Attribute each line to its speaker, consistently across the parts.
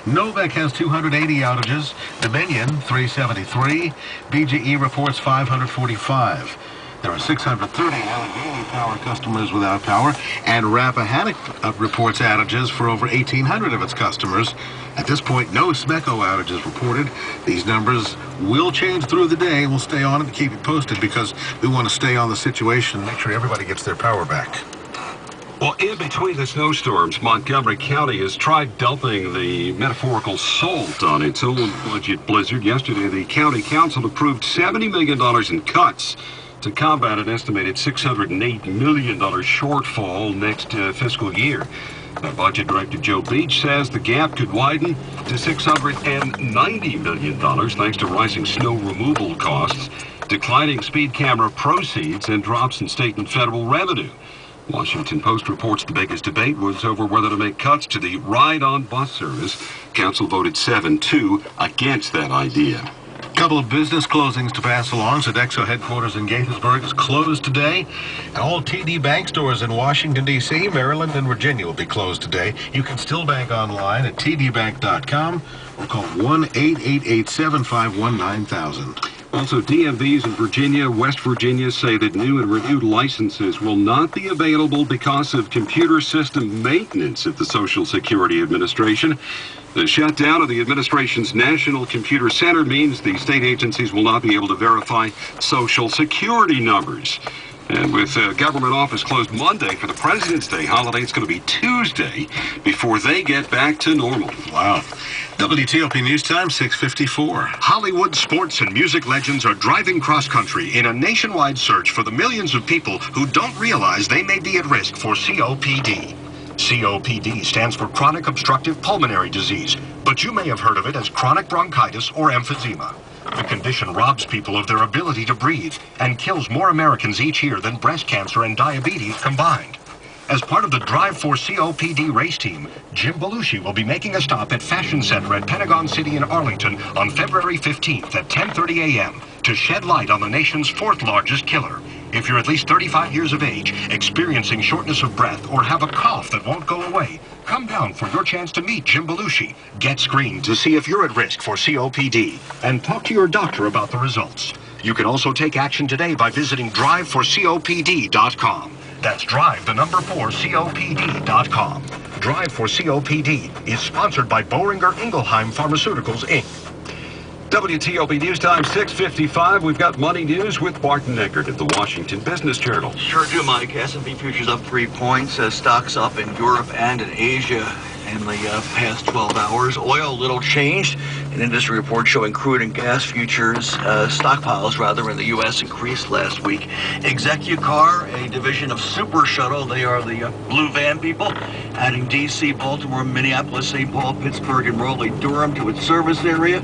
Speaker 1: Novak has 280 outages. Dominion, 373. BGE reports 545. There are 630 Allegheny Power customers without power, and Rappahannock reports outages for over 1,800 of its customers. At this point, no SMECO outages reported. These numbers will change through the day. We'll stay on it to keep you posted because we want to stay on the situation and make sure everybody gets their power back.
Speaker 2: Well, in between the snowstorms, Montgomery County has tried dumping the metaphorical salt on its own budget blizzard. Yesterday, the county council approved $70 million in cuts to combat an estimated $608 million shortfall next fiscal year. Budget Director Joe Beach says the gap could widen to $690 million thanks to rising snow removal costs, declining speed camera proceeds, and drops in state and federal revenue. Washington Post reports the biggest debate was over whether to make cuts to the ride-on bus service. Council voted 7-2 against that idea.
Speaker 1: Couple of business closings to pass along. Sodexo headquarters in Gaithersburg is closed today. And all TD Bank stores in Washington, D.C., Maryland, and Virginia will be closed today. You can still bank online at tdbank.com or call 1-888-751-9000.
Speaker 2: Also, DMVs in Virginia, West Virginia say that new and renewed licenses will not be available because of computer system maintenance at the Social Security Administration. The shutdown of the administration's National Computer Center means the state agencies will not be able to verify Social Security numbers. And with government office closed Monday for the President's Day holiday, it's going to be Tuesday before they get back to normal.
Speaker 1: Wow. WTOP News Time, 6:54.
Speaker 3: Hollywood sports and music legends are driving cross-country in a nationwide search for the millions of people who don't realize they may be at risk for COPD. COPD stands for chronic obstructive pulmonary disease, but you may have heard of it as chronic bronchitis or emphysema. The condition robs people of their ability to breathe and kills more Americans each year than breast cancer and diabetes combined. As part of the Drive for COPD race team, Jim Belushi will be making a stop at Fashion Center at Pentagon City in Arlington on February 15th at 10:30 a.m. to shed light on the nation's fourth largest killer. If you're at least 35 years of age, experiencing shortness of breath, or have a cough that won't go away, come down for your chance to meet Jim Belushi. Get screened to see if you're at risk for COPD and talk to your doctor about the results. You can also take action today by visiting driveforcopd.com. That's drive, the number 4, COPD.com. Drive for COPD is sponsored by Boehringer Ingelheim Pharmaceuticals, Inc.
Speaker 2: WTOP News Time, 6:55. We've got money news with Barton Eckert at the Washington Business Journal.
Speaker 4: Sure do, Mike. S&P futures up 3 points. Stocks up in Europe and in Asia in the past 12 hours. Oil, little changed. An industry report showing crude and gas futures stockpiles, in the U.S. increased last week. Execucar, a division of Super Shuttle, they are the blue van people, adding D.C., Baltimore, Minneapolis, St. Paul, Pittsburgh, and Raleigh-Durham to its service area.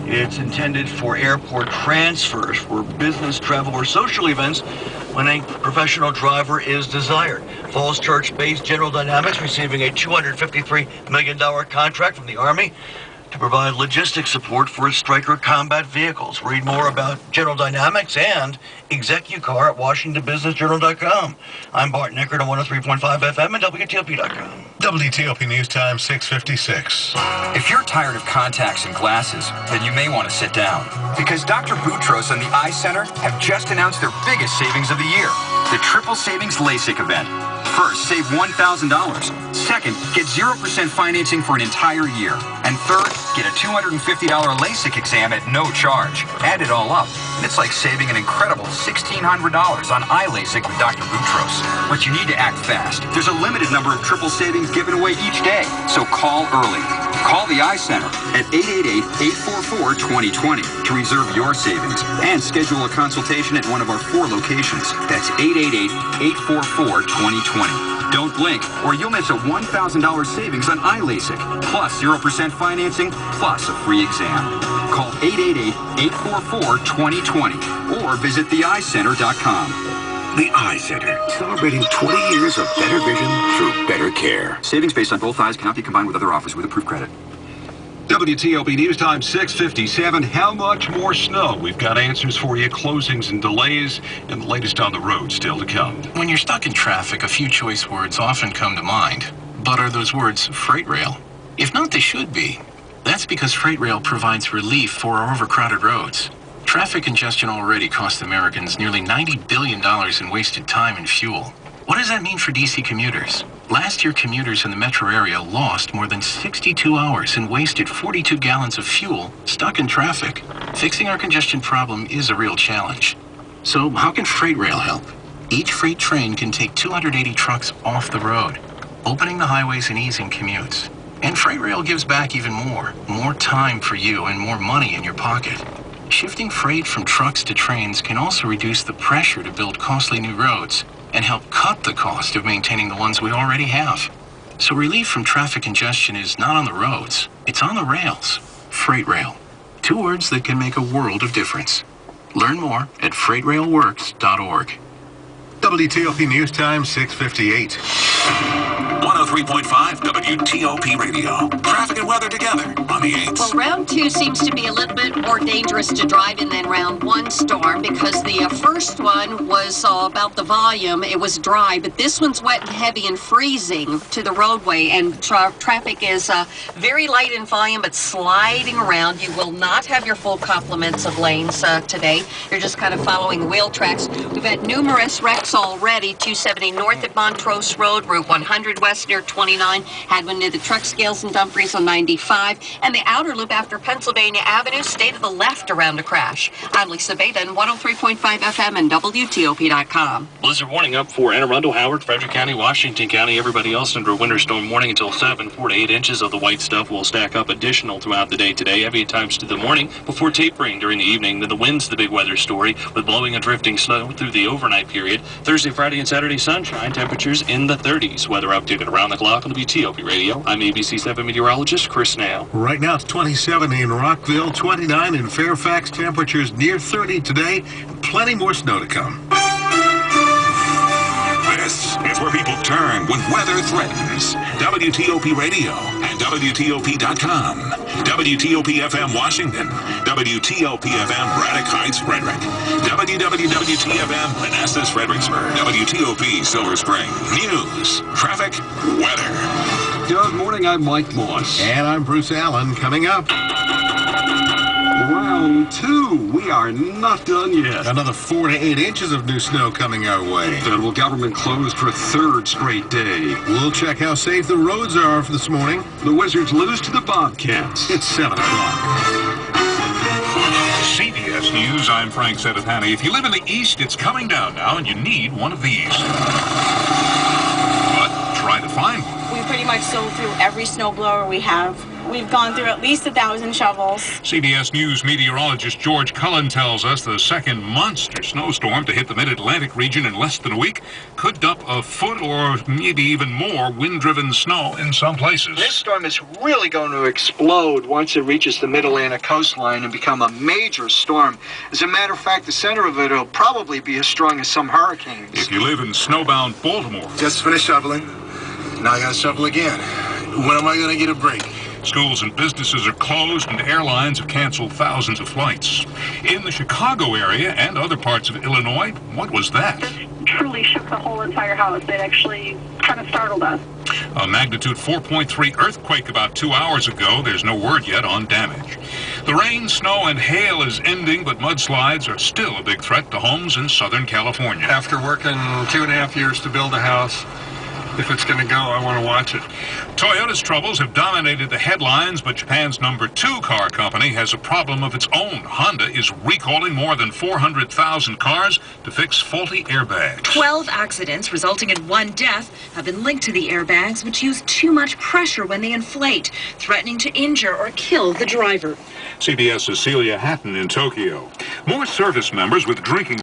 Speaker 4: It's intended for airport transfers for business, travel, or social events when a professional driver is desired. Falls Church-based General Dynamics receiving a $253 million contract from the Army to provide logistics support for its Stryker combat vehicles. Read more about General Dynamics and Execucar at WashingtonBusinessJournal.com. I'm Barton Eckert on 103.5 FM and WTOP.com.
Speaker 1: WTOP News Time, 6:56.
Speaker 5: If you're tired of contacts and glasses, then you may want to sit down. Because Dr. Boutros and the Eye Center have just announced their biggest savings of the year, the Triple Savings Lasik event. First, save $1,000. Second, get 0% financing for an entire year. And third, get a $250 LASIK exam at no charge. Add it all up, and it's like saving an incredible $1,600 on eye LASIK with Dr. Boutros. But you need to act fast. There's a limited number of triple savings given away each day, so call early. Call the Eye Center at 888-844-2020 to reserve your savings and schedule a consultation at one of our 4 locations. That's 888-844-2020. Don't blink, or you'll miss a $1,000 savings on eye LASIK, plus 0% financing, plus a free exam. Call 888-844-2020 or visit theeyecenter.com.
Speaker 3: The Eye Center, celebrating 20 years of better vision through better care.
Speaker 5: Savings based on both eyes cannot be combined with other offers with approved credit.
Speaker 2: WTOP News Time, 6:57. How much more snow? We've got answers for you, closings and delays, and the latest on the road still to come.
Speaker 6: When you're stuck in traffic, a few choice words often come to mind. But are those words freight rail, If not, they should be. That's because freight rail provides relief for our overcrowded roads. Traffic congestion already costs Americans nearly $90 billion in wasted time and fuel. What does that mean for DC commuters? Last year, commuters in the metro area lost more than 62 hours and wasted 42 gallons of fuel stuck in traffic. Fixing our congestion problem is a real challenge. So how can freight rail help? Each freight train can take 280 trucks off the road, opening the highways and easing commutes. And freight rail gives back even more time for you and more money in your pocket. Shifting freight from trucks to trains can also reduce the pressure to build costly new roads and help cut the cost of maintaining the ones we already have. So relief from traffic congestion is not on the roads, it's on the rails. Freight rail. 2 words that can make a world of difference. Learn more at freightrailworks.org.
Speaker 1: WTOP News Time, 6:58.
Speaker 7: 103.5 WTOP Radio. Traffic and weather together on the 8s.
Speaker 8: Well, round 2 seems to be a little bit more dangerous to drive in than round 1 storm because the first one was about the volume. It was dry, but this one's wet and heavy and freezing to the roadway, and traffic is very light in volume but sliding around. You will not have your full complements of lanes today. You're just kind of following the wheel tracks. We've had numerous wrecks already. 270 north at Montrose Road, Route 100 west near 29, had one near the truck scales and Dumfries on 95, and the outer loop after Pennsylvania Avenue stayed to the left around a crash. I'm Lisa Baden, 103.5 FM and WTOP.com.
Speaker 9: Blizzard warning up for Anne Arundel, Howard, Frederick County, Washington County. Everybody else under a winter storm warning until 7. 4 to 8 inches of the white stuff will stack up additional throughout the day today. Heavy at times to the morning before tapering during the evening. Then the wind's the big weather story with blowing and drifting snow through the overnight period. Thursday, Friday, and Saturday sunshine. Temperatures in the 30s. Weather updated around the clock on the WTOP Radio. I'm ABC 7 meteorologist Chris Nail.
Speaker 1: Right now it's 27 in Rockville, 29 in Fairfax. Temperatures near 30 today. Plenty more snow to come.
Speaker 7: This is where people turn when weather threatens. WTOP Radio and WTOP.com. WTOP FM Washington. WTOP FM Braddock Heights, Frederick. WWWT-FM Manassas, Fredericksburg. WTOP Silver Spring. News, traffic, weather.
Speaker 2: Good morning, I'm Mike Moss.
Speaker 1: And I'm Bruce Allen. Coming up,
Speaker 2: Round 2. We are not done yet.
Speaker 1: another 4 to 8 inches of new snow coming our way.
Speaker 2: Federal government closed for a 3rd straight day.
Speaker 1: We'll check how safe the roads are for this morning.
Speaker 2: The Wizards lose to the Bobcats.
Speaker 1: It's 7 o'clock.
Speaker 7: CBS News, I'm Frank Sedapani. If you live in the East, it's coming down now, and you need one of these. But try to find one.
Speaker 10: We pretty much sold through every snowblower we have. We've gone through at least 1,000 shovels.
Speaker 7: CBS News meteorologist George Cullen tells us the second monster snowstorm to hit the mid-Atlantic region in less than a week could dump a foot or maybe even more wind-driven snow in some places.
Speaker 11: This storm is really going to explode once it reaches the mid-Atlantic coastline and become a major storm. As a matter of fact, the center of it will probably be as strong as some hurricanes.
Speaker 7: If you live in snowbound Baltimore,
Speaker 12: just finished shoveling. Now I gotta shovel again. When am I gonna get a break?
Speaker 7: schools and businesses are closed and airlines have canceled thousands of flights. In the Chicago area and other parts of Illinois, what was that?
Speaker 13: Truly shook the whole entire house. It actually kind of startled us.
Speaker 7: A magnitude 4.3 earthquake about 2 hours ago. There's no word yet on damage. The rain, snow, and hail is ending, but mudslides are still a big threat to homes in Southern California.
Speaker 14: After working 2.5 years to build a house, if it's going to go, I want to watch it.
Speaker 7: Toyota's troubles have dominated the headlines, but Japan's #2 car company has a problem of its own. Honda is recalling more than 400,000 cars to fix faulty airbags.
Speaker 15: 12 accidents resulting in 1 death have been linked to the airbags, which use too much pressure when they inflate, threatening to injure or kill the driver.
Speaker 7: CBS's Celia Hatton in Tokyo. More service members with drinking